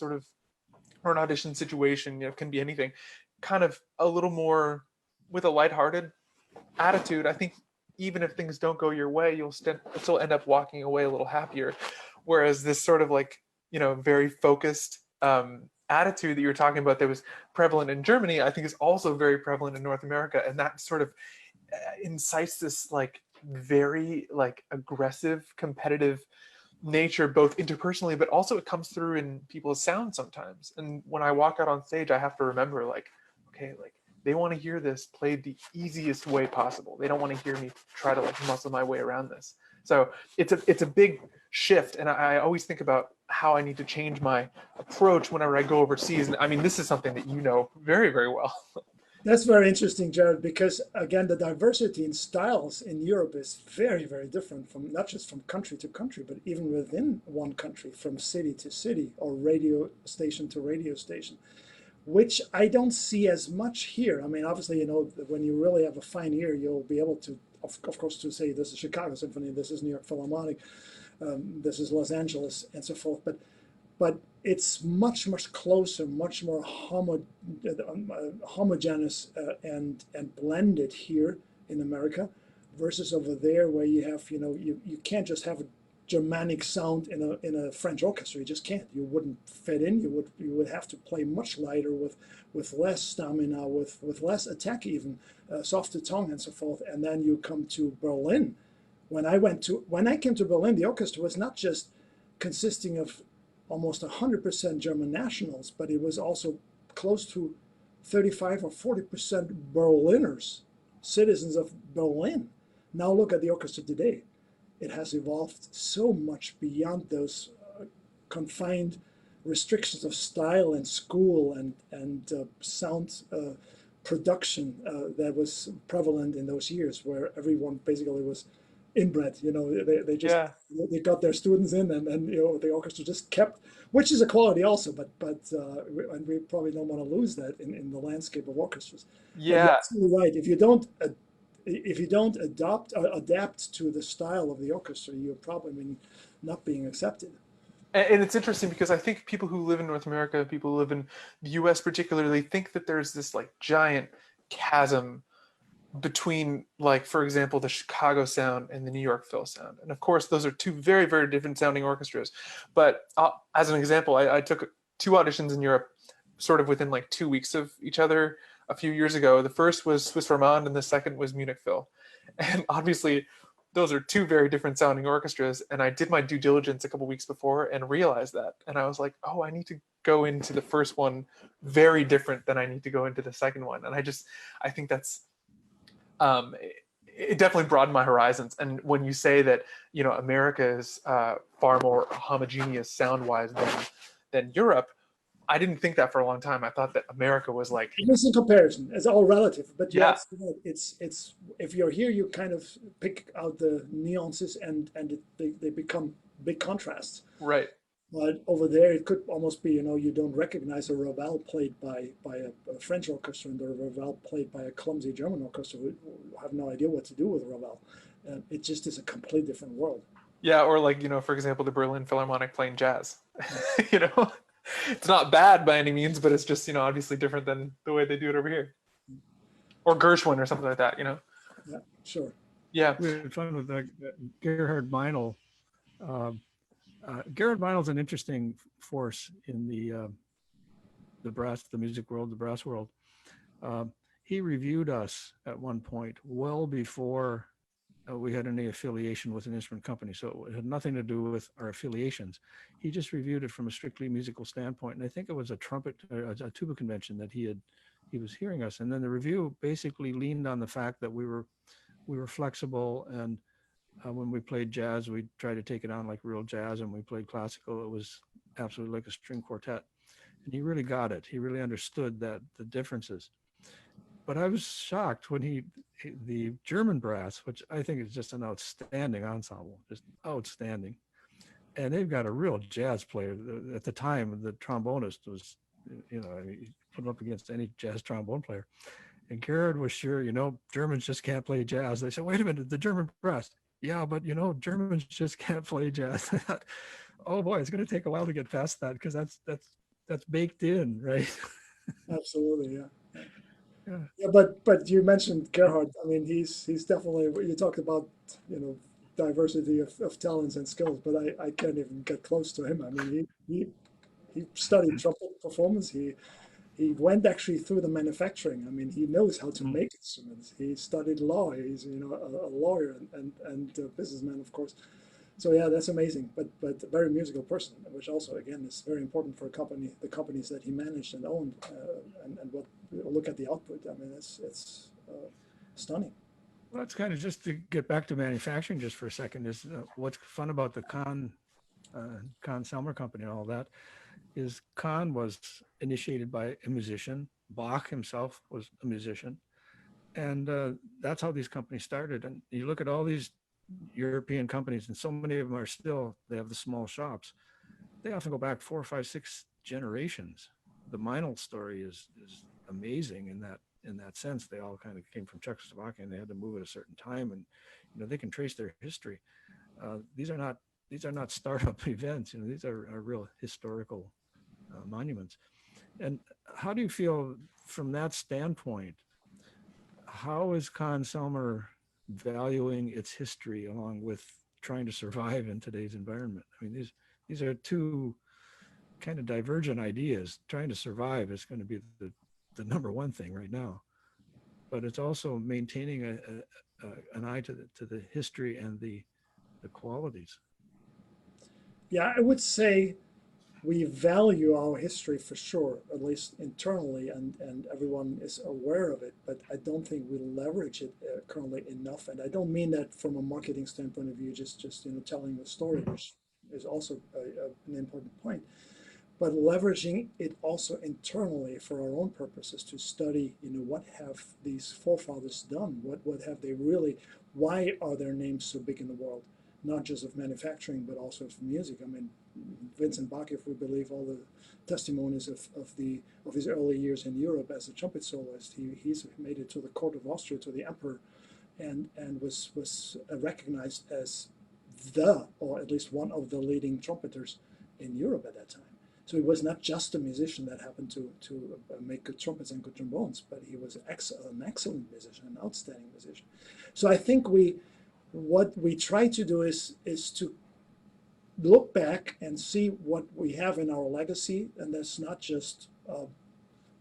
or an audition situation, it can be anything, kind of a little more with a lighthearted attitude, I think even if things don't go your way, you'll still end up walking away a little happier. Whereas this sort of like, very focused attitude that you were talking about that was prevalent in Germany, I think is also very prevalent in North America. And that sort of incites this like very like aggressive, competitive nature, both interpersonally, but also it comes through in people's sound sometimes. And when I walk out on stage, I have to remember like, okay, like, they want to hear this played the easiest way possible. They don't want to hear me try to like muscle my way around this. So it's a big shift. And I always think about how I need to change my approach whenever I go overseas. And I mean, this is something that you know very, very well. That's very interesting, Jared, because again, the diversity in styles in Europe is very, very different, from not just from country to country, but even within one country, from city to city or radio station to radio station, which I don't see as much here. I mean, obviously, when you really have a fine ear, you'll be able to, of course, to say this is Chicago Symphony, this is New York Philharmonic, this is Los Angeles, and so forth. But it's much, much closer, much more homogeneous and blended here in America, versus over there where you have, you can't just have a Germanic sound in a French orchestra. You just can't. You wouldn't fit in. You would have to play much lighter, with less stamina, with less attack, even softer tongue and so forth. And then you come to Berlin. When I came to Berlin, the orchestra was not just consisting of almost 100% German nationals, but it was also close to 35 or 40% Berliners, citizens of Berlin. Now look at the orchestra today. It has evolved so much beyond those confined restrictions of style and school and sound production that was prevalent in those years, where everyone basically was inbred. They just they got their students in, and the orchestra just kept, which is a quality also, but and we probably don't want to lose that in the landscape of orchestras. Yeah, but you're absolutely right. If you don't adapt to the style of the orchestra, you're probably not being accepted. And it's interesting because I think people who live in North America, people who live in the US particularly, think that there's this like giant chasm between, like, for example, the Chicago sound and the New York Phil sound. And of course, those are two very, very different sounding orchestras. But as an example, I took 2 auditions in Europe sort of within like 2 weeks of each other a few years ago. The first was Swiss Romand and the second was Munich Phil. And obviously, those are 2 very different sounding orchestras. And I did my due diligence a couple weeks before and realized that. And I was like, oh, I need to go into the first one very different than I need to go into the second one. And I think that's, it definitely broadened my horizons. And when you say that, America is far more homogeneous sound-wise than Europe, I didn't think that for a long time. I thought that America was like, it is in comparison. It's all relative, but yeah, it's if you're here, you kind of pick out the nuances, and they become big contrasts. Right. But over there, it could almost be, you don't recognize a Ravel played by a French orchestra and a Ravel played by a clumsy German orchestra who have no idea what to do with Ravel. it just is a complete different world. Yeah, or like, for example, the Berlin Philharmonic playing jazz. you know, it's not bad by any means, but it's just, obviously different than the way they do it over here. Or Gershwin or something like that, Yeah, sure. Yeah. We had fun with Gerhard Meinl. Gerhard Meinl is an interesting force in the music world, the brass world. He reviewed us at one point, well before we had any affiliation with an instrument company. So it had nothing to do with our affiliations. He just reviewed it from a strictly musical standpoint. And I think it was a tuba convention that he was hearing us. And then the review basically leaned on the fact that we were flexible. And when we played jazz, we tried to take it on like real jazz. And we played classical, it was absolutely like a string quartet. And he really got it. He really understood the differences. But I was shocked when the German brass, which I think is just an outstanding ensemble, just outstanding. And they've got a real jazz player. At the time, the trombonist was, he put him up against any jazz trombone player. And Gerhard was sure, Germans just can't play jazz. They said, wait a minute, the German brass. Yeah, but Germans just can't play jazz. I thought, oh boy, it's going to take a while to get past that because that's baked in, right? Absolutely, yeah. Yeah. Yeah, but you mentioned Gerhard. I mean, he's definitely, you talked about, diversity of talents and skills, but I can't even get close to him. I mean, he studied trumpet performance. He went actually through the manufacturing. I mean, he knows how to make instruments. He studied law. He's a lawyer and a businessman, of course. So yeah, that's amazing. But a very musical person, which also again is very important for a company, the companies that he managed and owned, and what look at the output. I mean, it's stunning. Well, it's kind of just to get back to manufacturing just for a second is what's fun about the Conn-Selmer company and all that is Conn was initiated by a musician. Bach himself was a musician. And that's how these companies started. And you look at all these European companies, and so many of them they have the small shops. They often go back 4, 5, 6 generations. The Meinl story is amazing in that sense. They all kind of came from Czechoslovakia and they had to move at a certain time, and they can trace their history. These are not startup events. These are real historical monuments. And how do you feel from that standpoint? How is Conn-Selmer valuing its history along with trying to survive in today's environment? I mean, these are two kind of divergent ideas. Trying to survive is going to be the number one thing right now, but it's also maintaining an eye to the history and the qualities. Yeah, I would say we value our history for sure, at least internally, and everyone is aware of it. But I don't think we leverage it currently enough. And I don't mean that from a marketing standpoint of view, just telling the story, which is also an important point. But leveraging it also internally for our own purposes to study, what have these forefathers done? What have they really? Why are their names so big in the world? Not just of manufacturing, but also of music. I mean, Vincent Bach, if we believe all the testimonies of his early years in Europe as a trumpet soloist, he's made it to the court of Austria, to the emperor, and was recognized as or at least one of the leading trumpeters in Europe at that time. So he was not just a musician that happened to make good trumpets and good trombones, but he was an excellent musician, an outstanding musician. So I think what we try to do is to look back and see what we have in our legacy, and that's not just a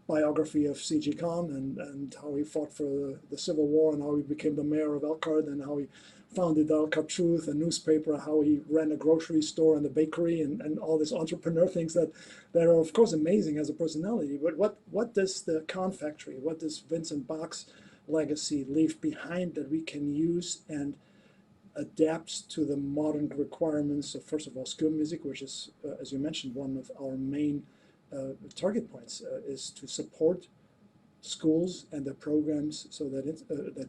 biography of C.G. Conn and how he fought for the Civil War and how he became the mayor of Elkhart and how he founded the Elkhart Truth, a newspaper, how he ran a grocery store and a bakery and all these entrepreneur things that are of course amazing as a personality. But what does the Conn factory, what does Vincent Bach's legacy leave behind that we can use and adapt to the modern requirements of, first of all, school music, which is, as you mentioned, one of our main target points, is to support schools and their programs so that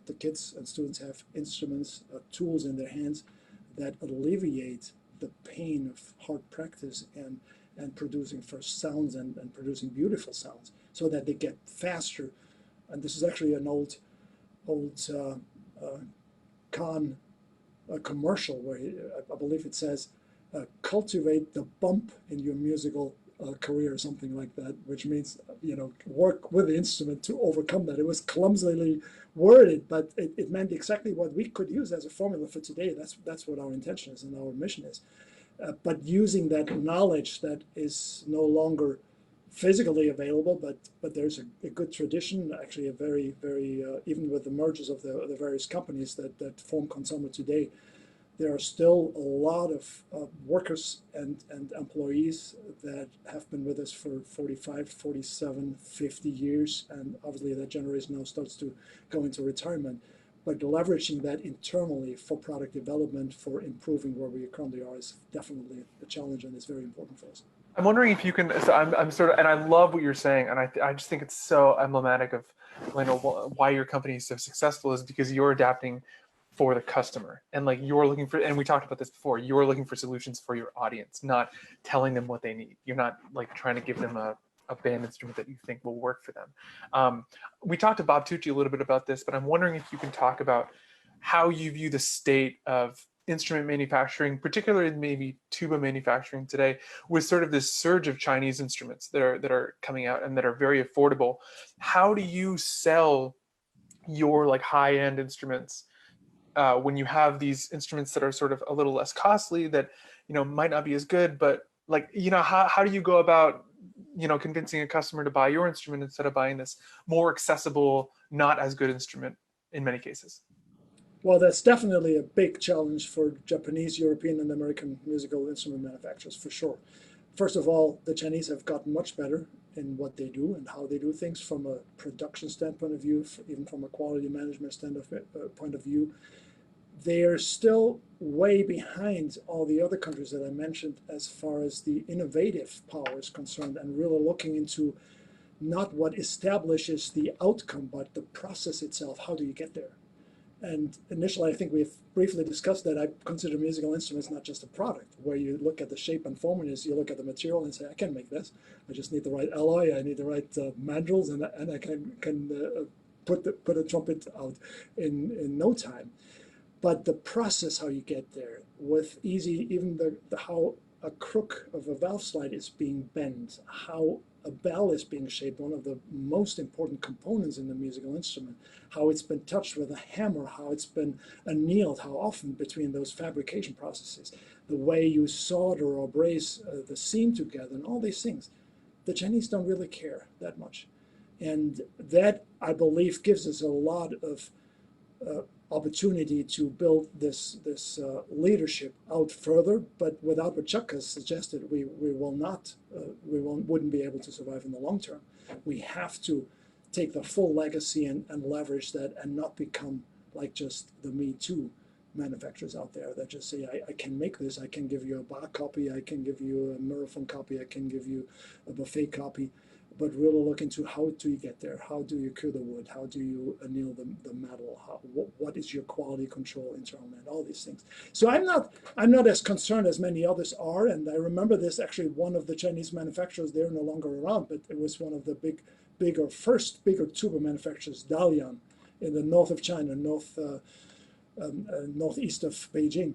the kids and students have instruments, tools in their hands that alleviate the pain of hard practice and producing first sounds and producing beautiful sounds so that they get faster. And this is actually an old Conn a commercial where I believe it says, cultivate the bump in your musical career or something like that, which means, work with the instrument to overcome that. It was clumsily worded, but it meant exactly what we could use as a formula for today. That's what our intention is and our mission is. But using that knowledge that is no longer physically available, but there's a good tradition, actually a very, very, even with the mergers of the various companies that form Conn-Selmer today, there are still a lot of workers and employees that have been with us for 45, 47, 50 years, and obviously that generation now starts to go into retirement. But leveraging that internally for product development, for improving where we currently are, is definitely a challenge, and it's very important for us. I'm wondering if you can, so I'm sort of, and I love what you're saying, and I just think it's so emblematic of, why your company is so successful, is because you're adapting for the customer, and like you're looking for, and we talked about this before, you're looking for solutions for your audience, not telling them what they need. You're not like trying to give them a band instrument that you think will work for them. We talked to Bob Tucci a little bit about this, but I'm wondering if you can talk about how you view the state of instrument manufacturing, particularly maybe tuba manufacturing today, with sort of this surge of Chinese instruments that are coming out and that are very affordable. How do you sell your like high-end instruments when you have these instruments that are sort of a little less costly, that might not be as good, but like how do you go about convincing a customer to buy your instrument instead of buying this more accessible, not as good instrument in many cases? Well, that's definitely a big challenge for Japanese, European, and American musical instrument manufacturers, for sure. First of all, the Chinese have gotten much better in what they do and how they do things from a production standpoint of view, even from a quality management point of view. They are still way behind all the other countries that I mentioned as far as the innovative power is concerned, and really looking into not what establishes the outcome, but the process itself. How do you get there? And initially, I think we've briefly discussed that. I consider musical instruments not just a product, where you look at the shape and form, and you look at the material and say, I can make this. I just need the right alloy, I need the right mandrels, and I can put a trumpet out in no time. But the process, how you get there, with even how a crook of a valve slide is being bent, how a bell is being shaped, one of the most important components in the musical instrument, how it's been touched with a hammer, how it's been annealed, how often between those fabrication processes, the way you solder or braze the seam together, and all these things. The Chinese don't really care that much. And that, I believe, gives us a lot of opportunity to build this leadership out further, but without what Chuck has suggested, we wouldn't be able to survive in the long term. We have to take the full legacy and leverage that, and not become like just the Me Too manufacturers out there that just say, I can make this, I can give you a Bach copy, I can give you a Miraphone copy, I can give you a buffet copy. But really look into how do you get there? How do you cure the wood? How do you anneal the metal? What is your quality control internal, and all these things. So I'm not as concerned as many others are. And I remember this, actually, one of the Chinese manufacturers, they're no longer around, but it was one of the bigger tuba manufacturers, Dalian, in the north of China, northeast of Beijing.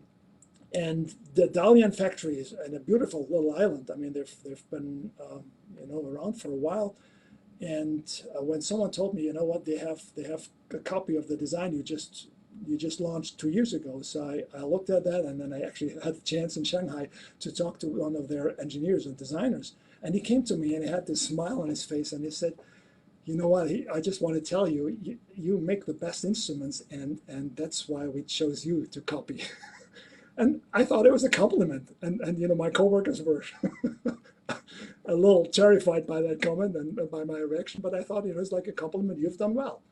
And the Dalian factory is in a beautiful little island. I mean, they've been around for a while. And when someone told me, you know what, they have a copy of the design you just launched 2 years ago. So I looked at that, and then I actually had the chance in Shanghai to talk to one of their engineers and designers. And he came to me, and he had this smile on his face, and he said, you know what, I just want to tell you, you make the best instruments, and that's why we chose you to copy. And I thought it was a compliment. And my coworkers were a little terrified by that comment and by my reaction. But I thought, it's like a compliment. You've done well.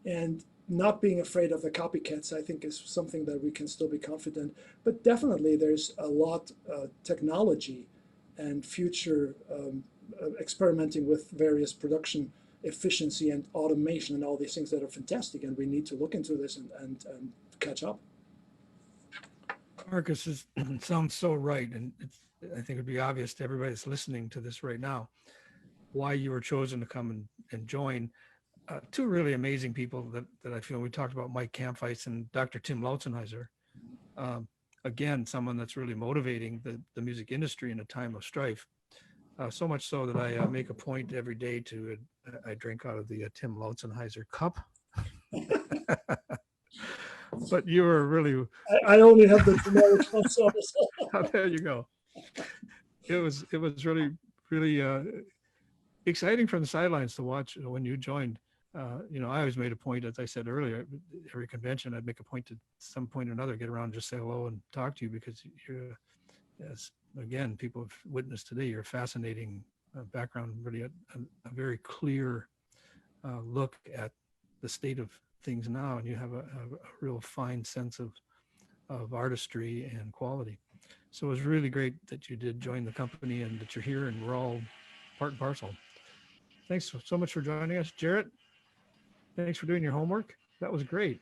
And not being afraid of the copycats, I think, is something that we can still be confident. But definitely there's a lot of technology and future experimenting with various production efficiency and automation and all these things that are fantastic. And we need to look into this and catch up. Markus, sounds so right, and I think it'd be obvious to everybody that's listening to this right now why you were chosen to come and join two really amazing people that I feel. We talked about Mike Kampfeitz and Dr. Tim Lautzenheiser. again, someone that's really motivating the music industry in a time of strife. So much so that I make a point every day to, I drink out of the Tim Lautzenheiser cup. But you were really... I only have the generic Conn-Selmer. Oh, there you go. It was really, really exciting from the sidelines to watch when you joined. I always made a point, as I said earlier, every convention I'd make a point to some point or another, get around and just say hello and talk to you, because you're, as again, people have witnessed today, your fascinating background, really a very clear look at the state of things now, and you have a real fine sense of artistry and quality. So it was really great that you did join the company and that you're here, and we're all part and parcel. Thanks so much for joining us. Jarrett, thanks for doing your homework. That was great.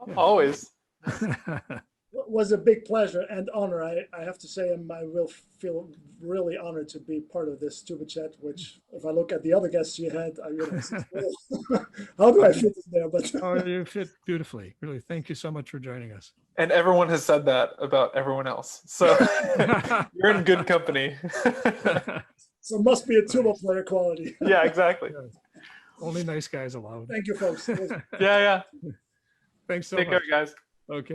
Yeah. Always. It was a big pleasure and honor. I have to say, I will feel really honored to be part of this Tuba Chat, which, if I look at the other guests you had, I realize, well, how do I fit in there? But oh, you fit beautifully. Really, thank you so much for joining us. And everyone has said that about everyone else. So you're in good company. So it must be a tuba player quality. Yeah, exactly. Yeah. Only nice guys allowed. Thank you, folks. Yeah. Thanks so much. Take care, guys. Okay.